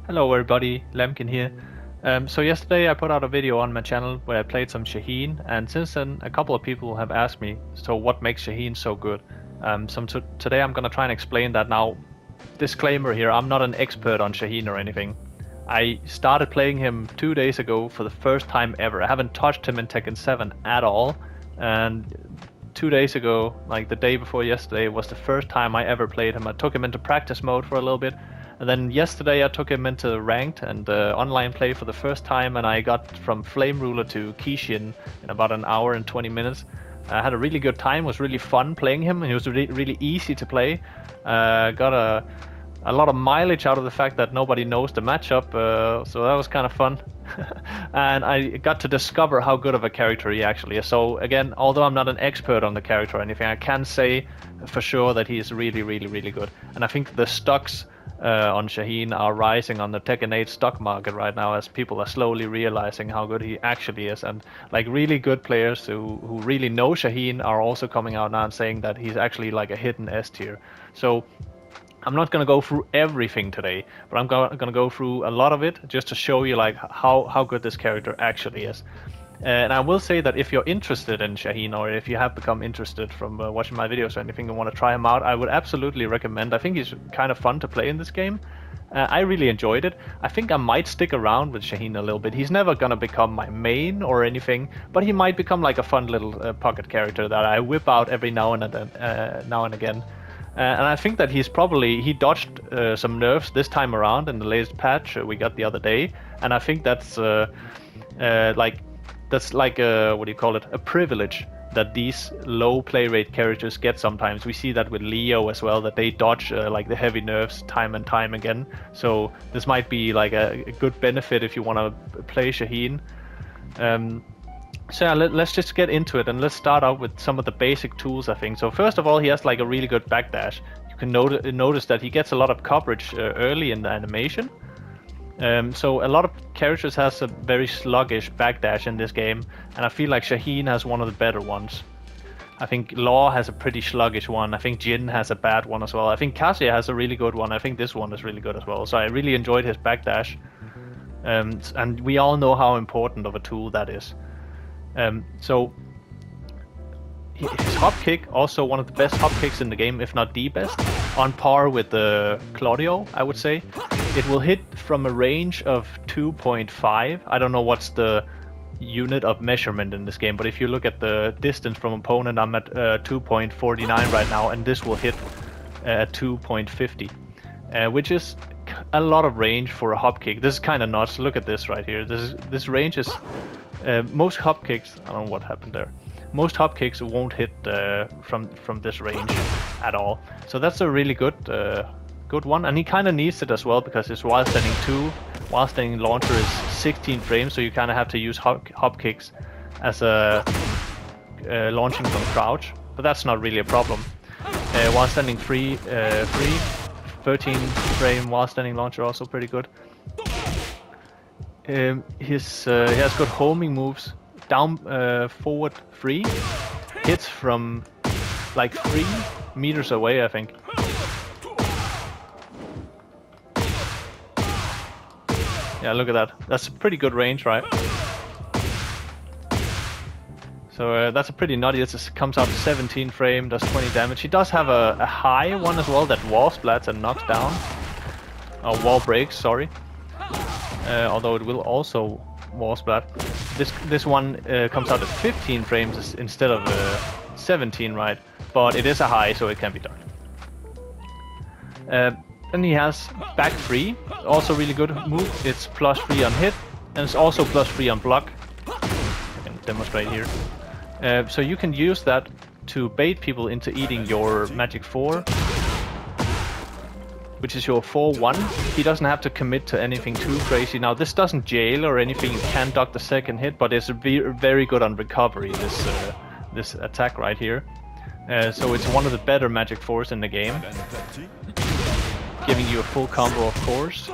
Hello everybody, Lambkin here. So yesterday I put out a video on my channel where I played some Shaheen, and since then a couple of people have asked me, so what makes Shaheen so good? Today I'm gonna try and explain that. Now, disclaimer here, I'm not an expert on Shaheen or anything. I started playing him 2 days ago for the first time ever. I haven't touched him in Tekken 7 at all, and 2 days ago, like the day before yesterday, was the first time I ever played him. I took him into practice mode for a little bit. And then yesterday I took him into ranked and online play for the first time, and I got from Flame Ruler to Kishin in about an hour and 20 minutes. I had a really good time, it was really fun playing him, and he was really easy to play. Got a lot of mileage out of the fact that nobody knows the matchup, so that was kind of fun. And I got to discover how good of a character he actually is. So again, although I'm not an expert on the character or anything, I can say for sure that he is really good. And I think the stocks on Shaheen are rising on the Tekken 8 stock market right now, as people are slowly realizing how good he actually is. And like really good players who really know Shaheen are also coming out now and saying that he's actually like a hidden S tier. So I'm not going to go through everything today, but I'm going to go through a lot of it just to show you like how good this character actually is. And I will say that if you're interested in Shaheen, or if you have become interested from watching my videos or anything and want to try him out, I would absolutely recommend. I think he's kind of fun to play in this game. I really enjoyed it. I think I might stick around with Shaheen a little bit. He's never gonna become my main or anything, but he might become like a fun little pocket character that I whip out every now and again. And I think that he dodged some nerfs this time around in the latest patch we got the other day, and I think that's like what do you call it? A privilege that these low play rate characters get sometimes. We see that with Leo as well, that they dodge like the heavy nerfs time and time again. So this might be like a good benefit if you want to play Shaheen. So yeah, let's just get into it, and let's start out with some of the basic tools, I think. So first of all, he has like a really good backdash. You can notice that he gets a lot of coverage early in the animation. So a lot of characters has a very sluggish backdash in this game, and I feel like Shaheen has one of the better ones. I think Law has a pretty sluggish one. I think Jin has a bad one as well. I think Kazuya has a really good one. I think this one is really good as well. So I really enjoyed his backdash. And we all know how important of a tool that is. So his hop kick, also one of the best hop kicks in the game, if not the best, on par with the Claudio, I would say. It will hit from a range of 2.5. I don't know what's the unit of measurement in this game, but if you look at the distance from opponent, I'm at 2.49 right now, and this will hit at 2.50, which is a lot of range for a hop kick. This is kind of nuts. Look at this right here. This range is most hop kicks. I don't know what happened there. Most hop kicks won't hit from this range at all. So that's a really good one, and he kind of needs it as well because his while standing launcher is 16 frames, so you kind of have to use hop kicks as a launching from crouch, but that's not really a problem. While standing free, 13 frame while standing launcher, also pretty good. He has good homing moves, down forward 3, hits from like 3 meters away, I think. Yeah, look at that. That's a pretty good range, right? So that's a pretty nutty. This comes out 17 frame, does 20 damage. He does have a high one as well that wall splats and knocks down. Wall breaks, sorry. Although it will also wall splat. This one comes out at 15 frames instead of 17, right? But it is a high, so it can be done. Then he has back 3, also really good move. It's +3 on hit, and it's also +3 on block. I can demonstrate here. So you can use that to bait people into eating your Magic 4, which is your 4-1. He doesn't have to commit to anything too crazy. Now this doesn't jail or anything, you can duck the second hit, but it's very good on recovery, this attack right here. So it's one of the better Magic 4s in the game, giving you a full combo, of course.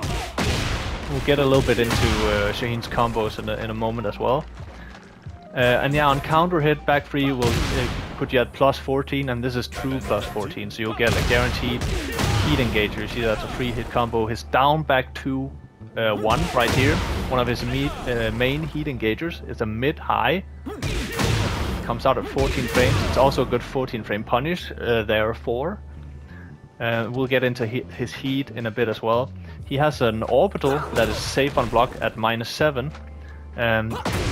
We'll get a little bit into Shaheen's combos in a moment as well. And yeah, on counter hit, back 3 will put you at +14, and this is true +14, so you'll get a guaranteed heat engager. You see that's a free hit combo. His down back 2 1 right here. One of his main heat engagers. It's a mid-high. Comes out at 14 frames. It's also a good 14 frame punish. There are 4. We'll get into his heat in a bit as well. He has an orbital that is safe on block at -7.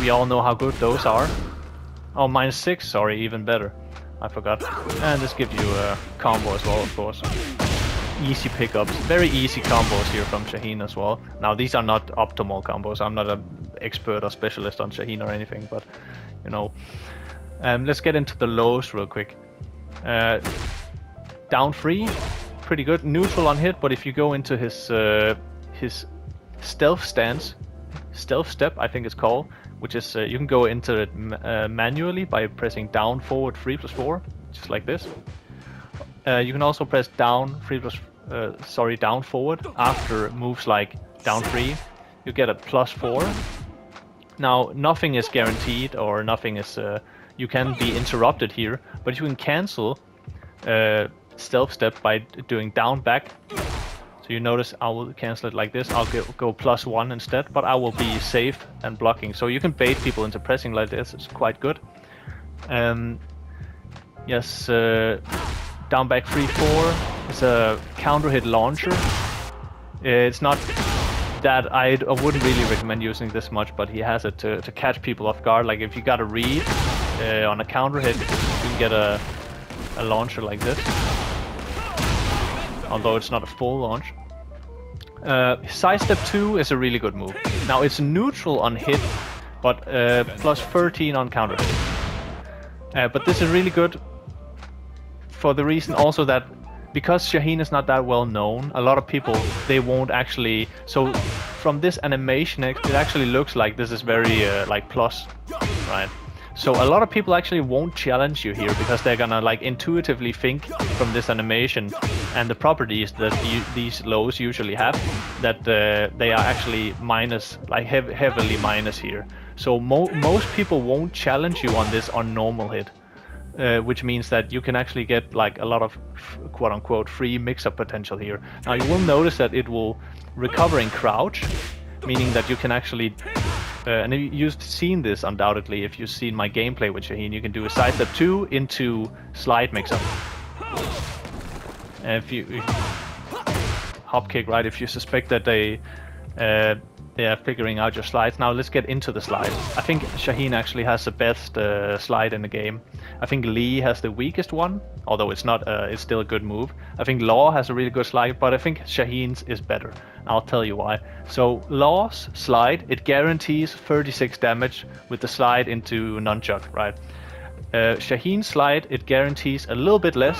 We all know how good those are. Oh, -6, sorry, even better. I forgot. And this gives you a combo as well, of course. Easy pickups, very easy combos here from Shaheen as well. Now, these are not optimal combos. I'm not an expert or specialist on Shaheen or anything, but, you know. Let's get into the lows real quick. Down 3, pretty good. Neutral on hit, but if you go into his stealth stance, stealth step, I think it's called, which is you can go into it manually by pressing down forward 3+4, just like this. You can also press down down forward after moves like down 3. You get a +4. Now nothing is guaranteed or nothing is. You can be interrupted here, but you can cancel stealth step by doing down back. So you notice I will cancel it like this. I'll go +1 instead, but I will be safe and blocking. So you can bait people into pressing like this. It's quite good. Yes, down back 3-4. It's a counter hit launcher. It's not that I wouldn't really recommend using this much, but he has it to catch people off guard. Like if you got a read on a counter hit, you can get a launcher like this. Although it's not a full launch. Sidestep 2 is a really good move. Now it's neutral on hit, but +13 on counter hit. But this is really good for the reason also that because Shaheen is not that well known, a lot of people, they won't actually... So from this animation, it actually looks like this is very like plus, right? So a lot of people actually won't challenge you here because they're gonna like intuitively think from this animation and the properties that these lows usually have, that they are actually minus, like heavily minus here. So most people won't challenge you on this on normal hit. Which means that you can actually get like a lot of quote-unquote free mix-up potential here. Now you will notice that it will recover in crouch, meaning that you can actually, and you've seen this undoubtedly if you've seen my gameplay with Shaheen, you can do a sidestep 2 into slide mix-up. And if you hop kick, right, if you suspect that they are figuring out your slides. Now let's get into the slides. I think Shaheen actually has the best slide in the game. I think Lee has the weakest one, although it's not. It's still a good move. I think Law has a really good slide, but I think Shaheen's is better. I'll tell you why. So Law's slide, it guarantees 36 damage with the slide into nunchuck, right? Shaheen's slide, it guarantees a little bit less.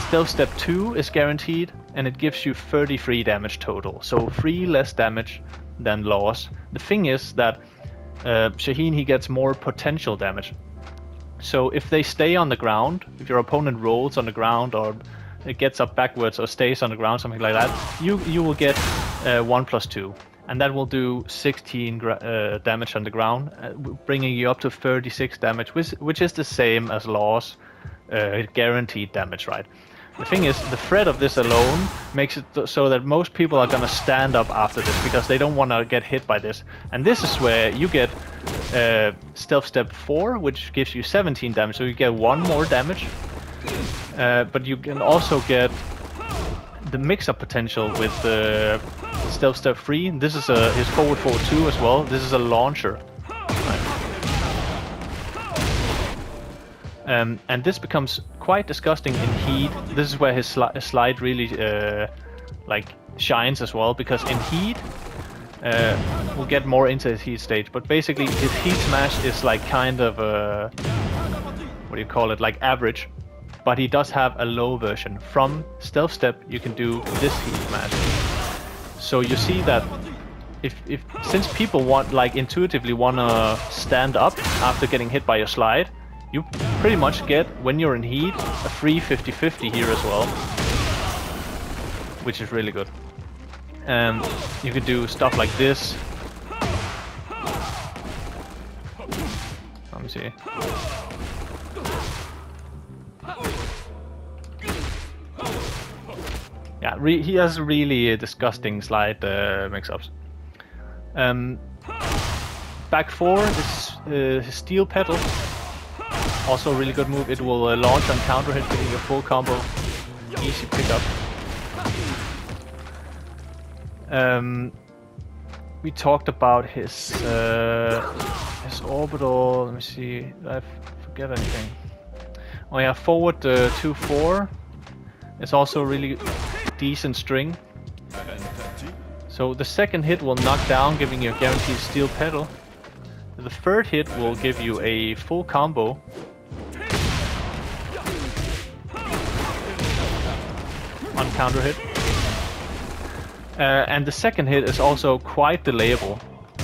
Stealth step 2 is guaranteed, and it gives you 33 damage total, so 3 less damage than Law's. The thing is that Shaheen, he gets more potential damage. So if they stay on the ground, if your opponent rolls on the ground or it gets up backwards or stays on the ground, something like that, you will get 1+2, and that will do 16 damage on the ground, bringing you up to 36 damage, which is the same as Law's guaranteed damage, right? The thing is, the threat of this alone makes it so that most people are gonna stand up after this because they don't want to get hit by this. And this is where you get Stealth Step 4, which gives you 17 damage, so you get 1 more damage. But you can also get the mix-up potential with Stealth Step 3. This is his forward 4-2 as well. This is a launcher. And this becomes quite disgusting in heat. This is where his slide really like shines as well, because in heat we'll get more into his heat stage, but basically his heat smash is like kind of what do you call it, like average, but he does have a low version. From Stealth Step you can do this heat smash. So you see that if since people intuitively wanna stand up after getting hit by your slide, you pretty much get, when you're in heat, a free 50-50 here as well, which is really good. You can do stuff like this. Let me see. Yeah, he has really disgusting slide mix-ups. Back 4 is his steel pedal. Also a really good move. It will launch on counter hit, giving you a full combo. Easy pickup. We talked about his orbital. Let me see. Did I forget anything? Oh yeah, forward 2-4. It's also a really decent string. So the second hit will knock down, giving you a guaranteed steel pedal. The third hit will give you a full combo. On counter hit. And the second hit is also quite delayable.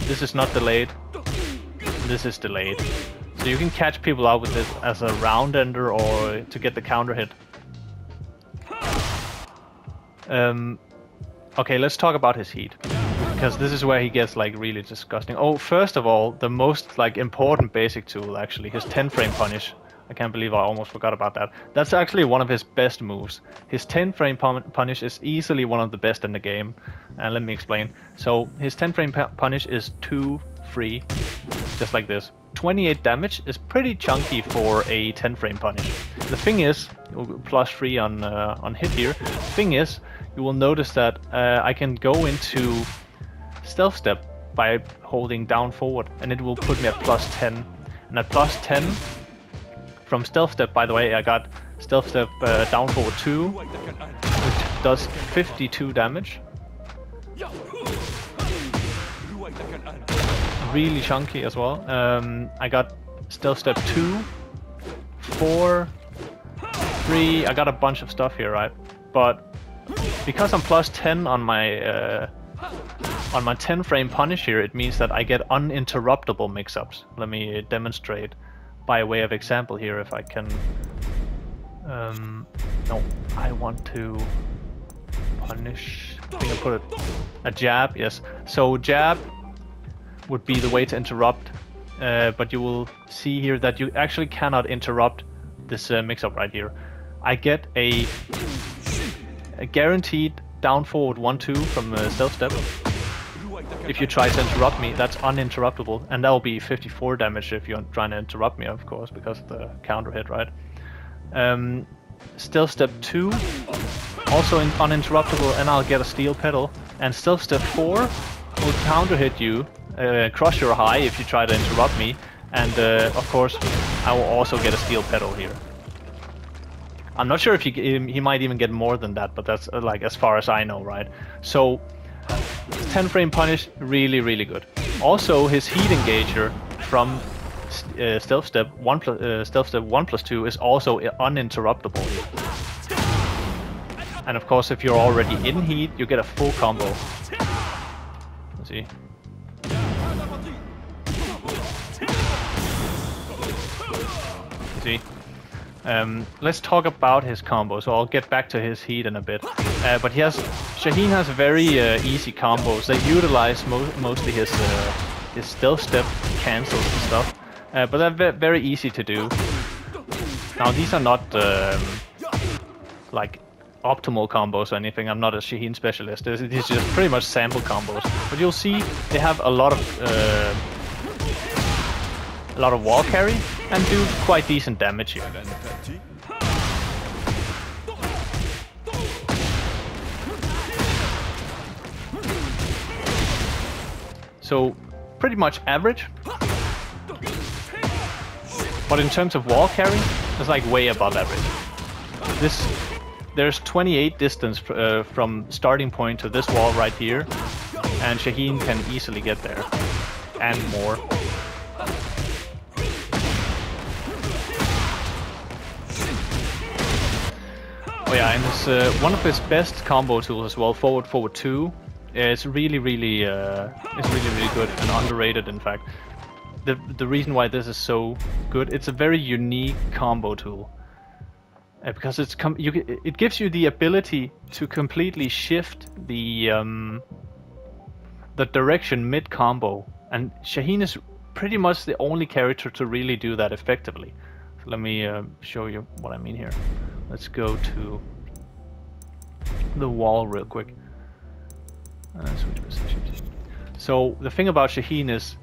This is not delayed. This is delayed. So you can catch people out with this as a round ender or to get the counter hit. Okay, let's talk about his heat, because this is where he gets like really disgusting. Oh, first of all, the most like important basic tool, actually, his 10 frame punish. I can't believe I almost forgot about that. That's actually one of his best moves. His 10 frame punish is easily one of the best in the game. And let me explain. So his 10 frame punish is 2 free, just like this. 28 damage is pretty chunky for a 10 frame punish. The thing is, +3 on hit here. The thing is, you will notice that I can go into stealth step by holding down forward, and it will put me at +10. And at +10 from stealth step, by the way, I got stealth step down forward 2, which does 52 damage. Really chunky as well. I got stealth step 2, 4, 3. I got a bunch of stuff here, right? But because I'm +10 on my 10 frame punish here, it means that I get uninterruptible mix-ups. Let me demonstrate by way of example here if I can. No, I want to punish. I think I put it a jab. Yes. So jab would be the way to interrupt, but you will see here that you actually cannot interrupt this mix-up right here. I get a guaranteed down forward 1-2 from stealth step. If you try to interrupt me, that's uninterruptible, and that will be 54 damage if you're trying to interrupt me, of course, because of the counter hit, right? Stealth step 2, also uninterruptible, and I'll get a steel pedal. And stealth step 4 will counter hit you, crush your high if you try to interrupt me, and of course I will also get a steel pedal here. I'm not sure if he might even get more than that, but that's like as far as I know, right? So 10 frame punish, really good. Also his heat engager from stealth step 1+2 is also uninterruptible here. And of course, if you're already in heat, you get a full combo. Let's see. See. Let's talk about his combo. So I'll get back to his heat in a bit. But Shaheen has very easy combos. They utilize mostly his stealth step cancels and stuff. But they're very easy to do. Now these are not like optimal combos or anything. I'm not a Shaheen specialist. These are just pretty much sample combos. But you'll see they have a lot of wall carry and do quite decent damage here. So pretty much average. But in terms of wall carry, it's like way above average. There's 28 distance from starting point to this wall right here, and Shaheen can easily get there, and more. Oh yeah, and it's one of his best combo tools as well. Forward 2 is really good and underrated. In fact, the reason why this is so good, it's a very unique combo tool. Because it gives you the ability to completely shift the direction mid combo, and Shaheen is pretty much the only character to really do that effectively. So let me show you what I mean here. Let's go to the wall real quick. Switch positions. So the thing about Shaheen is,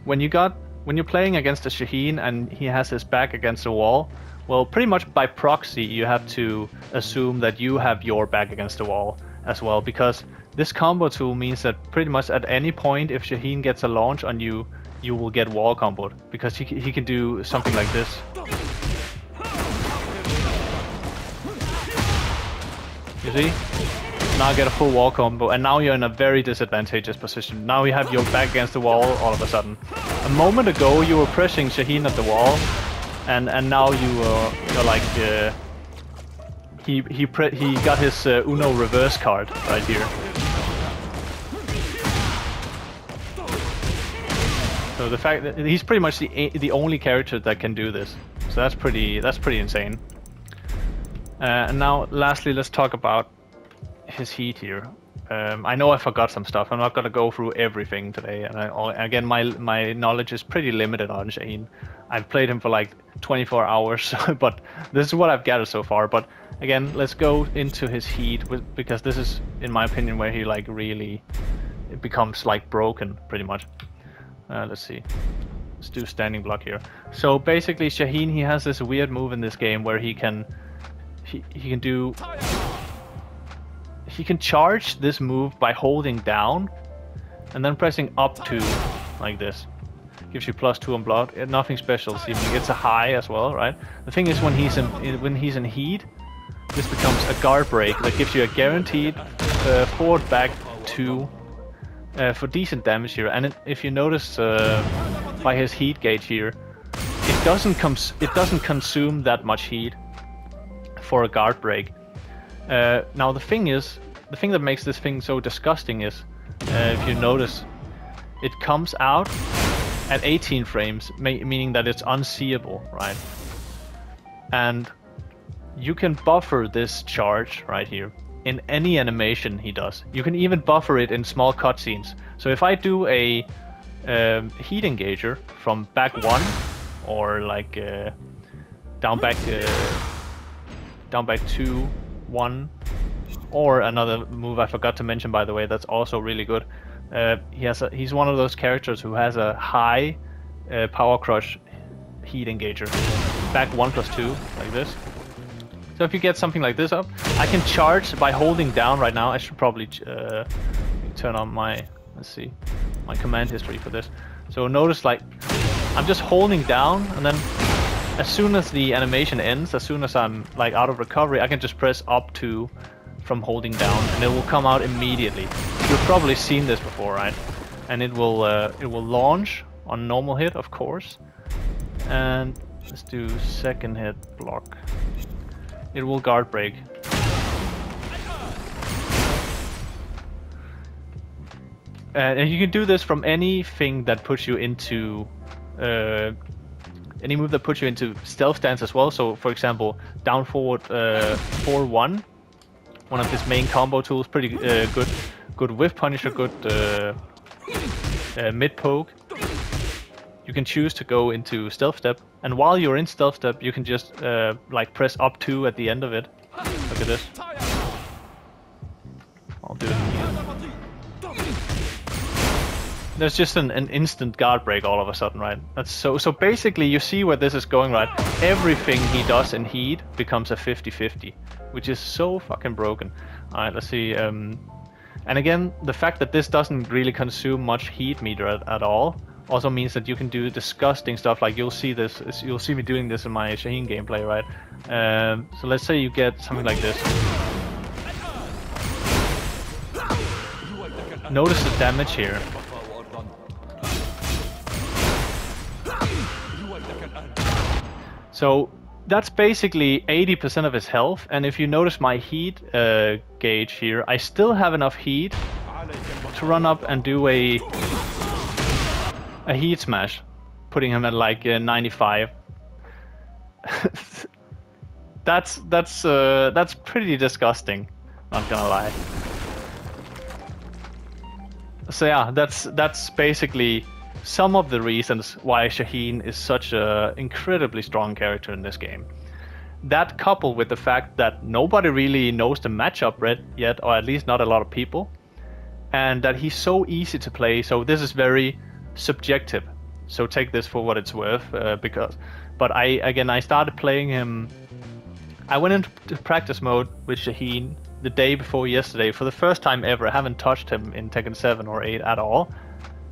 when you're playing against a Shaheen and he has his back against the wall, well, pretty much by proxy you have to assume that you have your back against the wall as well, because this combo tool means that pretty much at any point if Shaheen gets a launch on you, you will get wall comboed, because he can do something like this. You see? Now get a full wall combo, and now you're in a very disadvantageous position. Now you have your back against the wall all of a sudden. A moment ago you were pressing Shaheen at the wall, and now you're like he got his Uno reverse card right here. So the fact that he's pretty much the only character that can do this, so that's pretty insane. And now, lastly, let's talk about his heat here. I know I forgot some stuff. I'm not gonna go through everything today, and again, my knowledge is pretty limited on Shaheen. I've played him for like 24 hours, but this is what I've gathered so far. But again, let's go into his heat, because this is, in my opinion, where he like really it becomes like broken, pretty much. Let's see. Let's do standing block here. So basically, Shaheen, he has this weird move in this game where he can charge this move by holding down and then pressing up 2 like this. Gives you +2 on block. Nothing special. See, he gets a high as well, right? The thing is, when he's in heat, this becomes a guard break that gives you a guaranteed forward back 2 for decent damage here. And if you notice by his heat gauge here, it doesn't consume that much heat for a guard break. Now the thing that makes this thing so disgusting is, if you notice, it comes out at 18 frames, meaning that it's unseeable, right? And you can buffer this charge right here in any animation he does. You can even buffer it in small cutscenes. So if I do a heat engager from back 1, or like down back 2, 1, or another move I forgot to mention, by the way, that's also really good. He's one of those characters who has a high power crush heat engager. Back 1+2, like this. So if you get something like this up, I can charge by holding down right now. I should probably turn on my, let's see, my command history for this. So notice, like, I'm just holding down, and then as soon as the animation ends, as soon as I'm like out of recovery, I can just press up 2 from holding down, and it will come out immediately. You've probably seen this before, right? And it will launch on normal hit, of course. And let's do second hit block. It will guard break. And you can do this from anything that puts you into any move that puts you into stealth stance as well. So for example, down forward 4-1, one of his main combo tools, pretty good whiff punisher, good mid poke. You can choose to go into stealth step, and while you're in stealth step, you can just like press up 2 at the end of it. Look at this. I'll do it again. There's just an instant guard break all of a sudden, right? That's so basically you see where this is going, right? Everything he does in heat becomes a 50-50, which is so fucking broken. Alright, let's see. And again, the fact that this doesn't really consume much heat meter at all also means that you can do disgusting stuff. Like you'll see me doing this in my Shaheen gameplay, right? So let's say you get something like this. Notice the damage here. So that's basically 80% of his health, and if you notice my heat gauge here, I still have enough heat to run up and do a heat smash, putting him at like 95. That's pretty disgusting, not gonna lie. So yeah, that's basically some of the reasons why Shaheen is such an incredibly strong character in this game. that coupled with the fact that nobody really knows the matchup yet, or at least not a lot of people, and that he's so easy to play. So this is very subjective. So take this for what it's worth, but I started playing him. I went into practice mode with Shaheen the day before yesterday for the first time ever. I haven't touched him in Tekken 7 or 8 at all.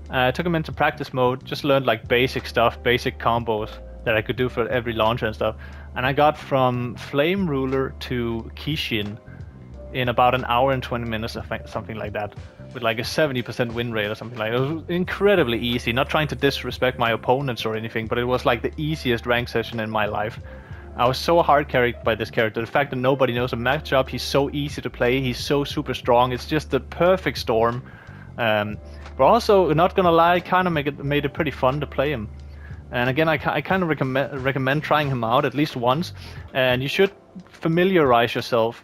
I took him into practice mode, just learned like basic stuff, basic combos that I could do for every launcher and stuff. And I got from Flame Ruler to Kishin in about an hour and 20 minutes, something like that, with like a 70% win rate or something like that. It was incredibly easy, not trying to disrespect my opponents or anything, but it was like the easiest rank session in my life. I was so hard carried by this character. The fact that nobody knows a matchup, he's so easy to play, he's so super strong, it's just the perfect storm. But also, not gonna lie, kind of made it pretty fun to play him. And again, I kind of recommend trying him out at least once, and you should familiarize yourself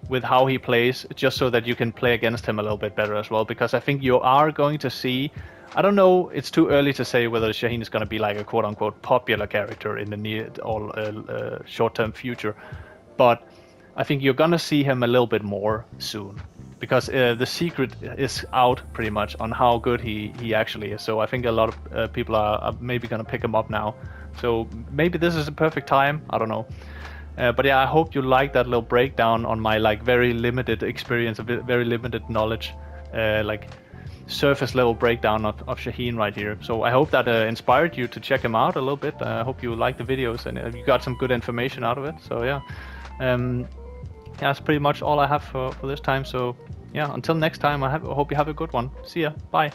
with how he plays, just so that you can play against him a little bit better as well, because I think you are going to see, I don't know, it's too early to say whether Shaheen is going to be like a quote-unquote popular character in the near or short-term future, but I think you're going to see him a little bit more soon, because the secret is out pretty much on how good he actually is. So I think a lot of people are maybe going to pick him up now. So maybe this is a perfect time, I don't know. But yeah, I hope you like that little breakdown on my like very limited experience, very limited knowledge, like surface level breakdown of Shaheen right here. So I hope that inspired you to check him out a little bit. I hope you liked the videos and you got some good information out of it. So yeah, yeah, that's pretty much all I have for this time. So yeah, until next time, I hope you have a good one. See ya. Bye.